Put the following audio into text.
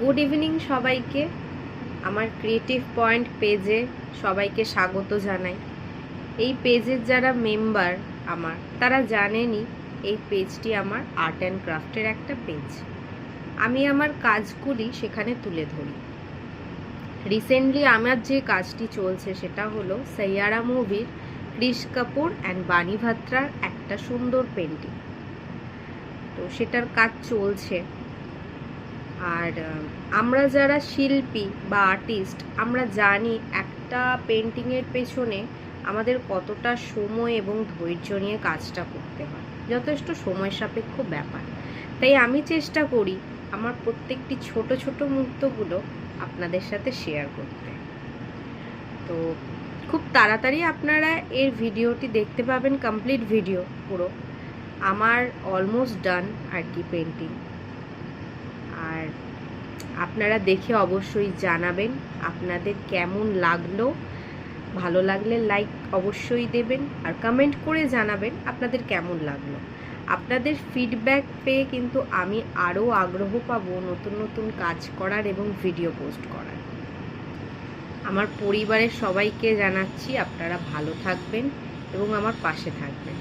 Good evening সবাইকে। আমার creative point পেজে সবাইকে স্বাগত জানাই। এই পেজের যারা মেম্বার আমার, তারা জানেনই এই পেজটি আমার আর্ট অ্যান্ড ক্রাফটের একটা পেজ। আমি আমার কাজগুলি সেখানে তুলে ধরি। রিসেন্টলি আমার যে কাজটি চলছে সেটা হলো সাইয়ারা মুভির ক্রিশ কাপুর অ্যান্ড বানি ভাত্রার একটা সুন্দর পেন্টিং। তো সেটার কাজ চলছে। আর আমরা যারা শিল্পী বা আর্টিস্ট, আমরা জানি একটা পেন্টিংয়ের পেছনে আমাদের কতটা সময় এবং ধৈর্য নিয়ে কাজটা করতে হয়। যথেষ্ট সময় সাপেক্ষ ব্যাপার। তাই আমি চেষ্টা করি আমার প্রত্যেকটি ছোট ছোট মুহূর্তগুলো আপনাদের সাথে শেয়ার করতে। তো খুব তাড়াতাড়ি আপনারা এর ভিডিওটি দেখতে পাবেন, কমপ্লিট ভিডিও পুরো। আমার অলমোস্ট ডান আর কি পেন্টিং। আর আপনারা দেখে অবশ্যই জানাবেন আপনাদের কেমন লাগলো। ভালো লাগলে লাইক অবশ্যই দেবেন আর কমেন্ট করে জানাবেন আপনাদের কেমন লাগলো। আপনাদের ফিডব্যাক পেয়ে কিন্তু আমি আরও আগ্রহ পাবো নতুন নতুন কাজ করার এবং ভিডিও পোস্ট করার। আমার পরিবারের সবাইকে জানাচ্ছি আপনারা ভালো থাকবেন এবং আমার পাশে থাকবেন।